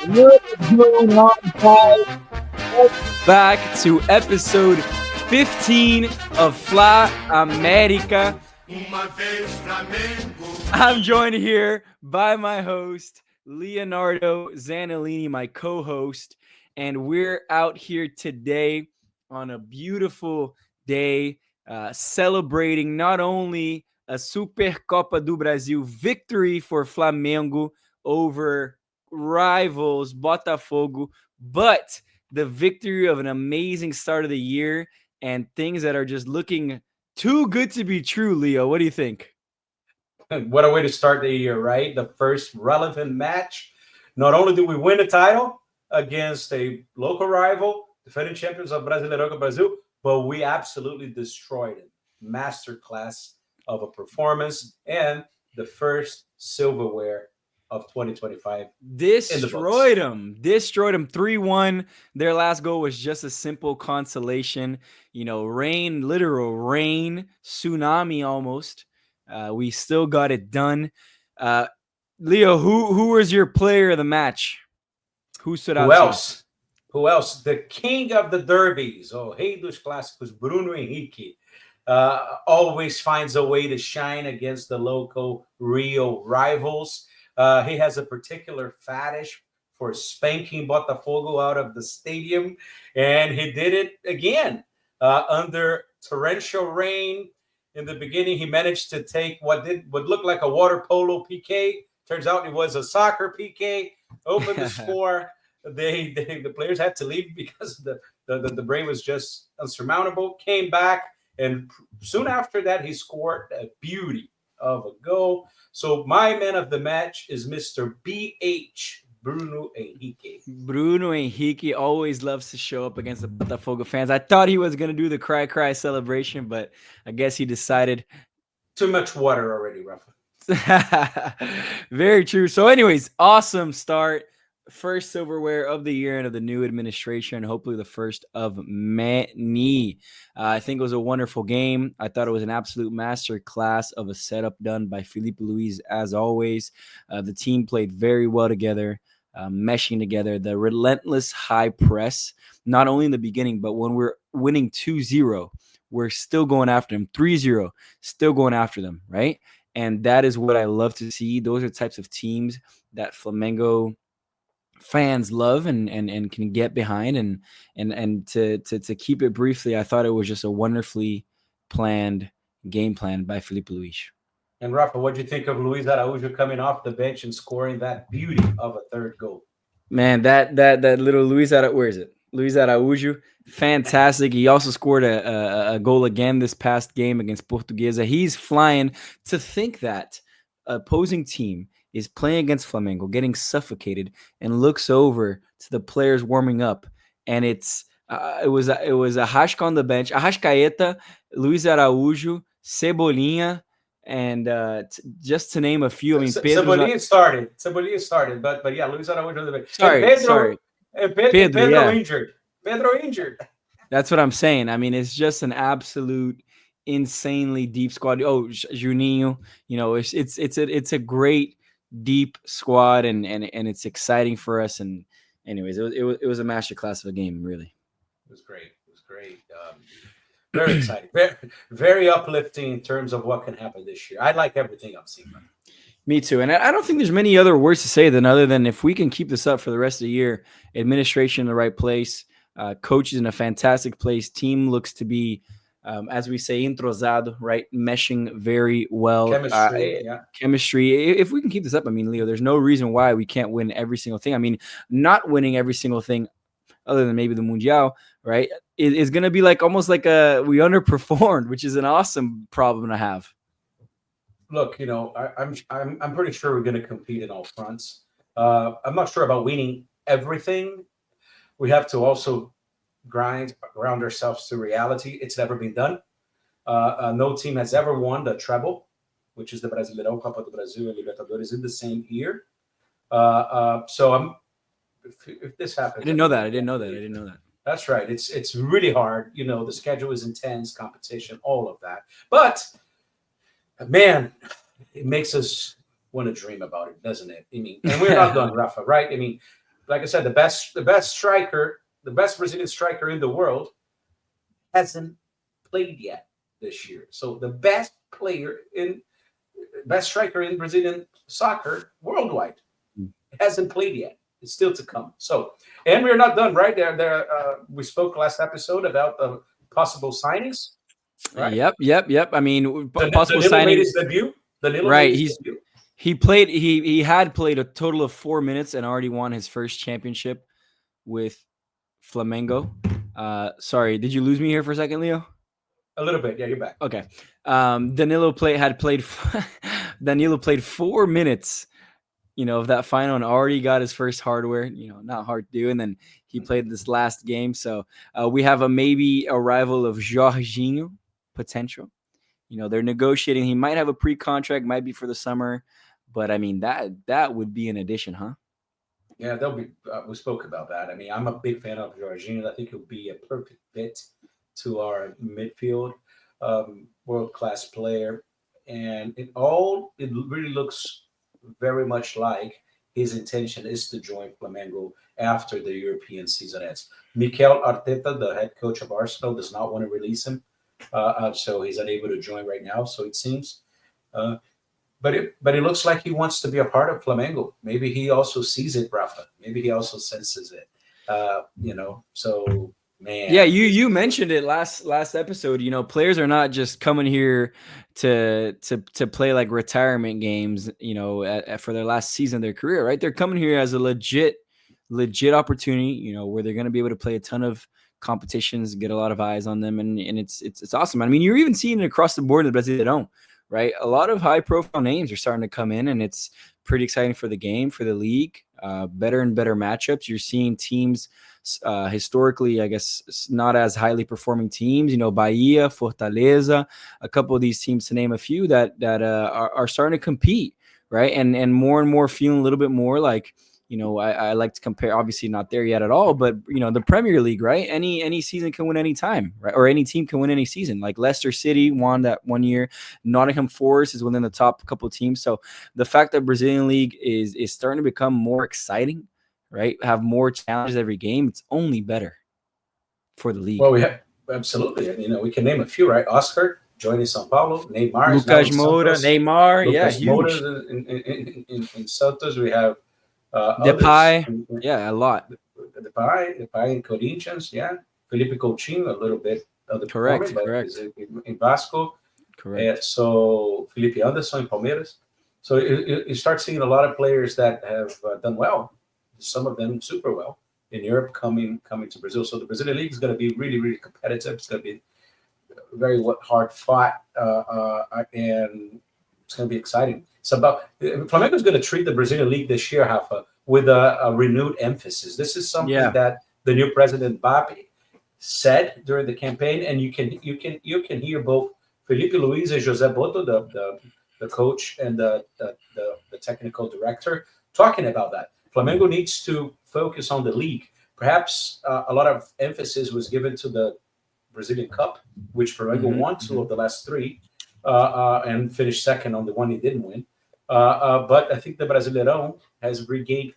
What is going on, guys? Welcome back to episode 15 of FLAmerica. I'm joined here by my host, Leonardo Zanellini, my co-host, and we're out here today on a beautiful day celebrating not only a SuperCopa do Brasil victory for Flamengo over rivals Botafogo, but the victory of an amazing start of the year and things that are just looking too good to be true. Leo, what do you think? What a way to start the year, right? The first relevant match. Not only did we win the title against a local rival, defending champions of Brasileirão Brazil, but we absolutely destroyed it. Masterclass of a performance and the first silverware of 2025 Destroyed them 3-1. Their last goal was just a simple consolation. Rain, literal rain, tsunami almost. We still got it done. Leo, who was your player of the match? Who stood out? Who else? The king of the derbies, Rei dos Clássicos, Bruno Henrique, always finds a way to shine against the local Rio rivals. He has a particular fetish for spanking Botafogo out of the stadium, and he did it again under torrential rain. In the beginning, he managed to take what look like a water polo PK. Turns out it was a soccer PK. Opened the score. The players had to leave because the rain was just unsurmountable. Came back, and soon after that, he scored a beauty of a goal. So my man of the match is Mr. BH, Bruno Henrique. Bruno Henrique always loves to show up against the Botafogo fans. I thought he was going to do the cry celebration, but I guess he decided. Too much water already, Rafa. Very true. So anyways, awesome start. First silverware of the year and of the new administration, hopefully the first of many. I think it was a wonderful game. I thought it was an absolute master class of a setup done by Filipe Luis, as always. The team played very well together, meshing together. The relentless high press, not only in the beginning, but when we're winning 2-0, we're still going after them. 3-0, still going after them, right? And that is what I love to see. Those are types of teams that Flamengo fans love and can get behind, and to keep it briefly, I thought it was just a wonderfully planned game plan by Filipe Luis. And Rafa, what do you think of Luis Araújo coming off the bench and scoring that beauty of a third goal? Man, that little Luis Araújo, fantastic. He also scored a goal again this past game against Portuguesa. He's flying. To think that opposing team is playing against Flamengo, getting suffocated, and looks over to the players warming up, and it was a Arrasca on the bench, Arrascaeta, Luis Araújo, Cebolinha, and just to name a few. I mean, Cebolinha started, but yeah, Luis Araújo on the bench. Sorry. Pedro injured. Pedro injured. That's what I'm saying. I mean, it's just an absolute insanely deep squad. Oh, Juninho, it's a great deep squad, and it's exciting for us. And anyways, it was a masterclass of a game, really. It was great. Very exciting, very, very uplifting in terms of what can happen this year. I like everything I'm seeing. Me too. And I don't think there's many other words to say other than if we can keep this up for the rest of the year, administration in the right place, coaches in a fantastic place, team looks to be, as we say, entrosado, right? Meshing very well. Chemistry. If we can keep this up, I mean, Leo, there's no reason why we can't win every single thing. I mean, not winning every single thing, other than maybe the Mundial, right, is going to be almost like we underperformed, which is an awesome problem to have. Look, I'm pretty sure we're going to compete in all fronts. I'm not sure about winning everything. We have to also ground ourselves to reality. It's never been done. No team has ever won the treble, which is the Brasileirão, Copa do Brasil, and Libertadores in the same year. So if this happens, I didn't know that. That's right. It's really hard. The schedule is intense, competition, all of that. But man, it makes us want to dream about it, doesn't it? I mean, and we're not done, Rafa, right? I mean, like I said, the best striker, the best Brazilian striker in the world hasn't played yet this year. So the best striker in Brazilian soccer worldwide hasn't played yet. It's still to come. So, and we're not done, right? We spoke last episode about the possible signings, right? Yep. I mean, possible Danilo made signing. his debut. Danilo made Right. his debut. He had played a total of 4 minutes and already won his first championship with Flamengo. Sorry, did you lose me here for a second, Leo? A little bit. Yeah, you're back. Okay. Danilo played 4 minutes, of that final and already got his first hardware, not hard to do. And then he played this last game. So we have a maybe arrival of Jorginho potential. They're negotiating. He might have a pre-contract, might be for the summer, but I mean that would be an addition, huh? Yeah, they'll be. We spoke about that. I mean, I'm a big fan of Jorginho. I think he'll be a perfect fit to our midfield, world class player, and it really looks very much like his intention is to join Flamengo after the European season ends. Mikel Arteta, the head coach of Arsenal, does not want to release him, so he's unable to join right now. So it seems. But it looks like he wants to be a part of Flamengo. Maybe he also sees it, Rafa. Maybe he also senses it. So man. Yeah, you mentioned it last episode. Players are not just coming here to play like retirement games. For their last season of their career, right? They're coming here as a legit opportunity. Where they're going to be able to play a ton of competitions, get a lot of eyes on them, and it's awesome. I mean, you're even seeing it across the board in the Brasileirão. Right, a lot of high-profile names are starting to come in, and it's pretty exciting for the game, for the league. Better and better matchups. You're seeing teams historically, I guess, not as highly performing teams. Bahia, Fortaleza, a couple of these teams, to name a few, that are starting to compete, right? And more feeling a little bit more like. I like to compare, obviously not there yet at all, but the Premier League, right? Any season can win any time, right? Or any team can win any season. Like Leicester City won that one year. Nottingham Forest is within the top couple of teams. So the fact that Brazilian League is starting to become more exciting, right? Have more challenges every game. It's only better for the league. Well, we have absolutely. And, we can name a few, right? Oscar joining São Paulo. Neymar, Lucas Moura, Neymar, Lucas huge. Moura in Santos. We have. Depay, a lot. Depay in Corinthians, Felipe Coutinho, a little bit of the correct. In Vasco, correct. So Felipe Anderson in Palmeiras. So you start seeing a lot of players that have done well, some of them super well in Europe, coming to Brazil. So the Brazilian League is going to be really, really competitive. It's going to be very hard fought, and it's going to be exciting. It's about Flamengo is going to treat the Brazilian League this year, Rafa, with a renewed emphasis. This is something that the new president Bapi said during the campaign, and you can hear both Felipe Luiz and José Boto, the coach and the technical director, talking about that. Flamengo needs to focus on the league. Perhaps a lot of emphasis was given to the Brazilian Cup, which Flamengo won 2 of the last 3. And finished second on the one he didn't win. But I think the Brasileirão has regained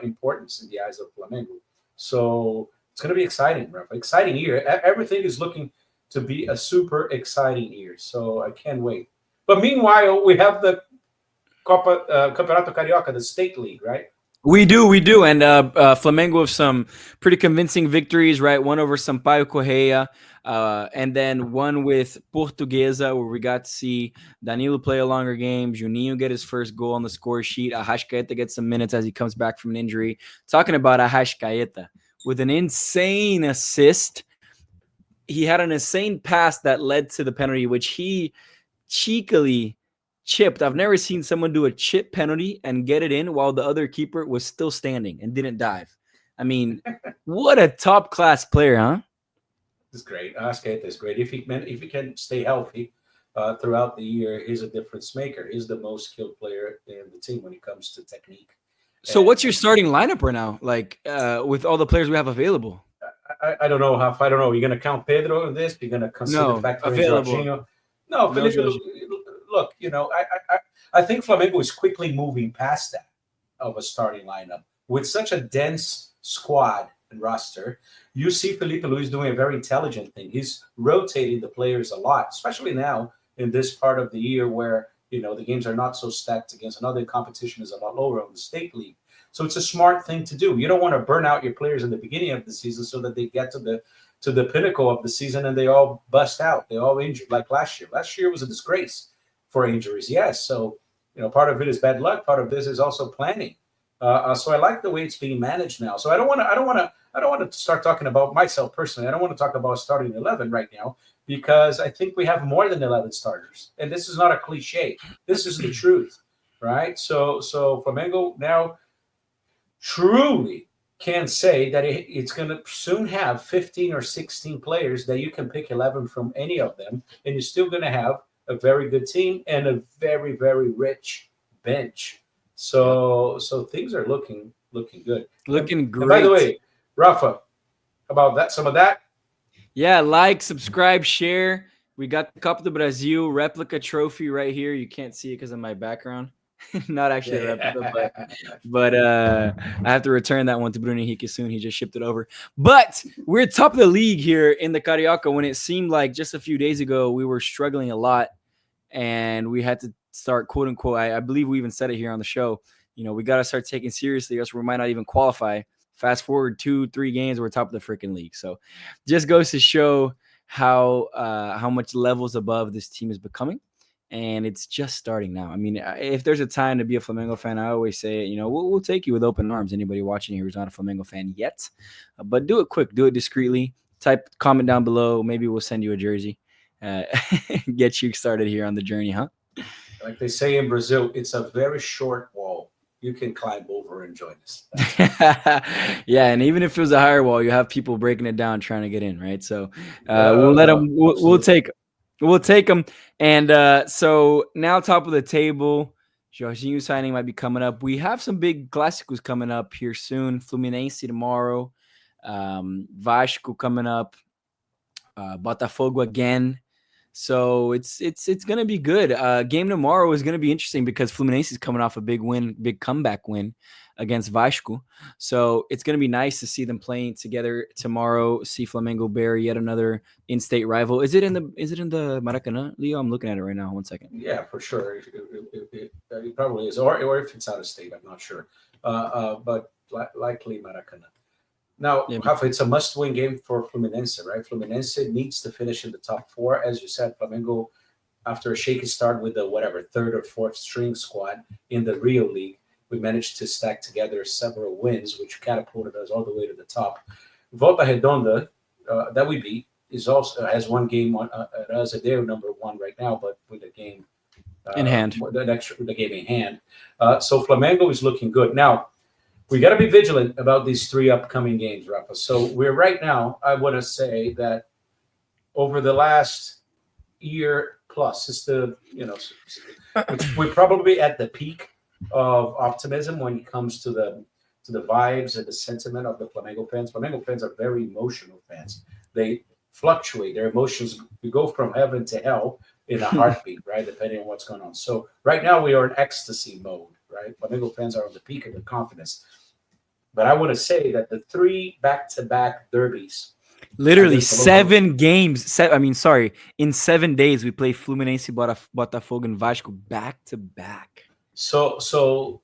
importance in the eyes of Flamengo. So it's going to be exciting, Rafa. Exciting year. Everything is looking to be a super exciting year. So I can't wait. But meanwhile, we have the Campeonato Carioca, the state league, right? We do, and Flamengo with some pretty convincing victories, right? One over Sampaio Correia, and then one with Portuguesa, where we got to see Danilo play a longer game, Juninho get his first goal on the score sheet, Arrascaeta get some minutes as he comes back from an injury. Talking about Arrascaeta, with an insane assist, he had an insane pass that led to the penalty, which he cheekily chipped. I've never seen someone do a chip penalty and get it in while the other keeper was still standing and didn't dive. I mean, what a top class player, huh? It's great. Arrascaeta is great. If he can stay healthy throughout the year, he's a difference maker. He's the most skilled player in the team when it comes to technique. So what's your starting lineup right now? Like with all the players we have available? I don't know. I don't know. You're going to count Pedro in this? You're going to consider factoring Jorginho? No, Felipe, look, I think Flamengo is quickly moving past that of a starting lineup. with such a dense squad and roster, you see Felipe Luis doing a very intelligent thing. He's rotating the players a lot, especially now in this part of the year where the games are not so stacked against another. Competition is a lot lower on the state league. So it's a smart thing to do. You don't want to burn out your players in the beginning of the season so that they get to the pinnacle of the season and they all bust out. They all injured like last year. Last year was a disgrace for injuries. Yes. So, part of it is bad luck. Part of this is also planning. So I like the way it's being managed now. So I don't want to start talking about myself personally. I don't want to talk about starting 11 right now because I think we have more than 11 starters. And this is not a cliche. This is the truth, right? So Flamengo now truly can say that it's going to soon have 15 or 16 players that you can pick 11 from any of them, and you're still going to have a very good team and a very, very rich bench. So things are looking good. Looking great. And by the way, Rafa, about that, some of that. Yeah, like, subscribe, share. We got the Copa do Brasil replica trophy right here. You can't see it because of my background. Not actually a replica, but I have to return that one to Bruno Henrique soon. He just shipped it over. But we're top of the league here in the Carioca when it seemed like just a few days ago we were struggling a lot and we had to start, quote unquote, I believe we even said it here on the show, we got to start taking seriously or else we might not even qualify. Fast forward 2-3 games, we're top of the freaking league. So just goes to show how much levels above this team is becoming. And it's just starting now. I mean, if there's a time to be a Flamengo fan, I always say, we'll take you with open arms. Anybody watching here who's not a Flamengo fan yet, but do it quick, do it discreetly. Type comment down below. Maybe we'll send you a jersey, get you started here on the journey, huh? Like they say in Brazil, it's a very short wall. You can climb over and join us. Yeah, and even if it was a higher wall, you have people breaking it down trying to get in, right? So we'll let them. We'll take them. And so now, top of the table, Jorginho signing might be coming up. We have some big clásicos coming up here soon. Fluminense tomorrow, Vasco coming up, Botafogo again. So it's gonna be good. Game tomorrow is gonna be interesting because Fluminense is coming off a big win, big comeback win against Vasco. So it's gonna be nice to see them playing together tomorrow. See Flamengo bury yet another in-state rival. Is it in the Maracanã, Leo? I'm looking at it right now. 1 second. Yeah, for sure. It probably is, or if it's out of state, I'm not sure. But likely Maracanã. Now, Rafa, it's a must-win game for Fluminense, right? Fluminense needs to finish in the top four. As you said, Flamengo, after a shaky start with the third or fourth string squad in the Rio League, we managed to stack together several wins, which catapulted us all the way to the top. Volta Redonda, that we beat, is also has one game on us. They're number one right now, but with the game in hand, the game in hand. So Flamengo is looking good now. We got to be vigilant about these three upcoming games, Rafa. So we're right now, I want to say that over the last year plus, we're probably at the peak of optimism when it comes to the vibes and the sentiment of the Flamengo fans. Flamengo fans are very emotional fans. They fluctuate. Their emotions, we go from heaven to hell in a heartbeat, right? Depending on what's going on. So right now we are in ecstasy mode, right? Flamengo fans are on the peak of their confidence. But I want to say that the three back-to-back derbies, literally 7 games. In 7 days we play Fluminense, Botafogo, and Vasco back-to-back. So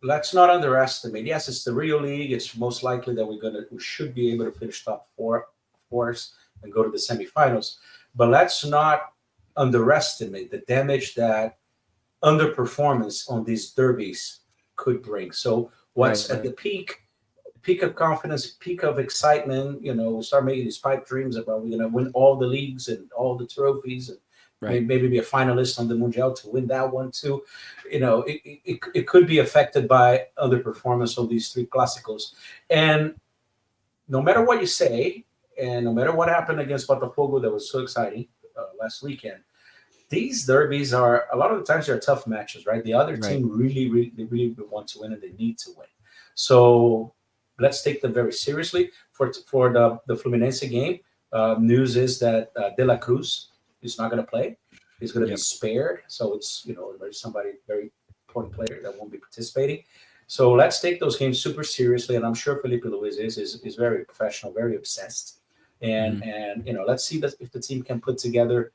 let's not underestimate. Yes, it's the Rio League. It's most likely that we should be able to finish top four, of course, and go to the semifinals. But let's not underestimate the damage that underperformance on these derbies could bring. So what's at the peak of confidence, peak of excitement, we start making these pipe dreams about we're going to win all the leagues and all the trophies and maybe be a finalist on the Mundial to win that one too. It could be affected by underperformance on these three clásicos. And no matter what you say, and no matter what happened against Botafogo that was so exciting last weekend, these derbies are a lot of the times they're tough matches, right? The other team really, really, really want to win and they need to win. So let's take them very seriously. For the Fluminense game, news is that De La Cruz is not going to play. He's going to be spared. So it's there's somebody very important player that won't be participating. So let's take those games super seriously. And I'm sure Felipe Luis is very professional, very obsessed. Mhm. And let's see that if the team can put together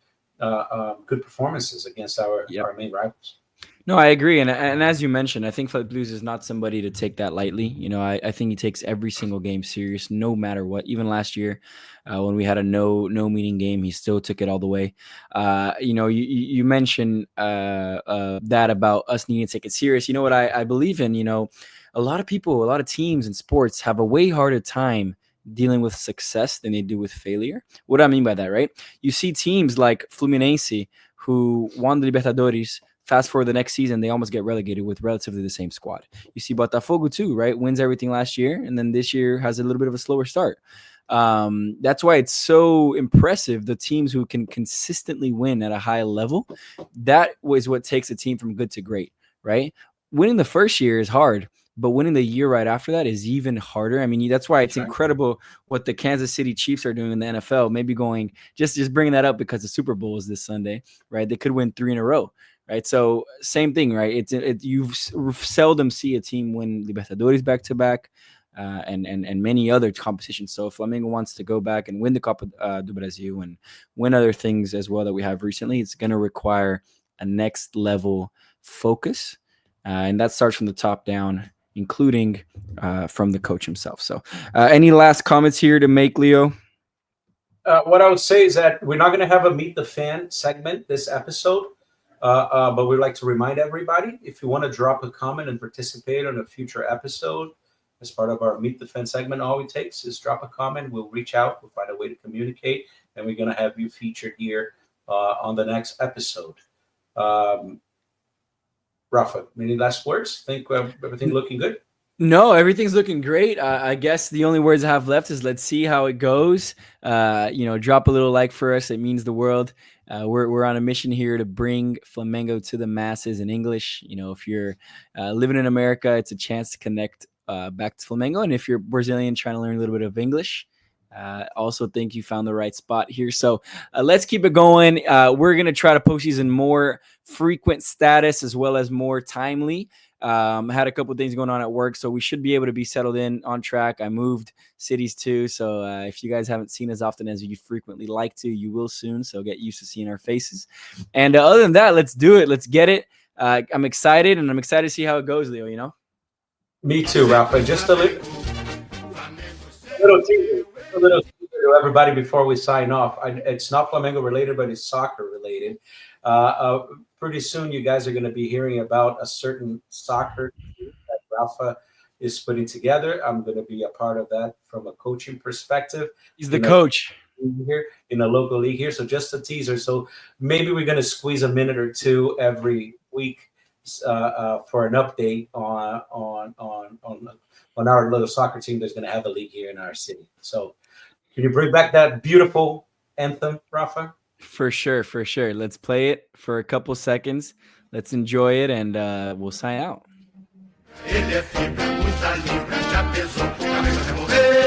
good performances against Yep. our main rivals. No, I agree, and as you mentioned, I think Flight Blues is not somebody to take that lightly. I think he takes every single game serious, no matter what. Even last year, when we had a no meeting game, he still took it all the way. You mentioned that about us needing to take it serious. You know what I believe in. A lot of people, a lot of teams in sports have a way harder time dealing with success than they do with failure. What do I mean by that, right? You see teams like Fluminense who won the Libertadores. Fast forward the next season, they almost get relegated with relatively the same squad. You see Botafogo too, right? Wins everything last year, and then this year has a little bit of a slower start. That's why it's so impressive, the teams who can consistently win at a high level. That was what takes a team from good to great, right? Winning the first year is hard, but winning the year right after that is even harder. I mean, that's why it's That's right. incredible what the Kansas City Chiefs are doing in the NFL. Maybe going just bringing that up because the Super Bowl is this Sunday, right? They could win 3 in a row, right? So same thing, right? You seldom see a team win Libertadores back to back, and many other competitions. So if Flamengo wants to go back and win the Copa do Brasil and win other things as well that we have recently, it's going to require a next level focus, and that starts from the top down, including from the coach himself. So, any last comments here to make, Leo? What I would say is that we're not going to have a Meet the Fan segment this episode, but we'd like to remind everybody, if you want to drop a comment and participate on a future episode as part of our Meet the Fan segment, all it takes is drop a comment. We'll reach out. We'll find a way to communicate, and we're going to have you featured here on the next episode. Rafa, any last words? Think everything looking good? No, everything's looking great. I guess the only words I have left is let's see how it goes. Drop a little like for us. It means the world. We're on a mission here to bring Flamengo to the masses in English. If you're living in America, it's a chance to connect back to Flamengo. And if you're Brazilian trying to learn a little bit of English, also think you found the right spot here. So let's keep it going. We're going to try to post these in more frequent status as well as more timely. Had a couple things going on at work, so we should be able to be settled in on track. I moved cities too, so if you guys haven't seen as often as you frequently like to, you will soon. So get used to seeing our faces. And other than that, let's do it. Let's get it. I'm excited, and I'm excited to see how it goes, Leo. Me too, Rafa. Just little teaser, a little teaser to everybody before we sign off. It's not Flamengo related, but it's soccer related. Pretty soon, you guys are going to be hearing about a certain soccer team that Rafa is putting together. I'm going to be a part of that from a coaching perspective. He's the coach here in a local league here. So just a teaser. So maybe we're going to squeeze a minute or two every week for an update on our little soccer team that's going to have a league here in our city. So can you bring back that beautiful anthem, Rafa? For sure. Let's play it for a couple seconds. Let's enjoy it, and we'll sign out. Ele é fibra, muita libra, já pesou, cabeça até morrer.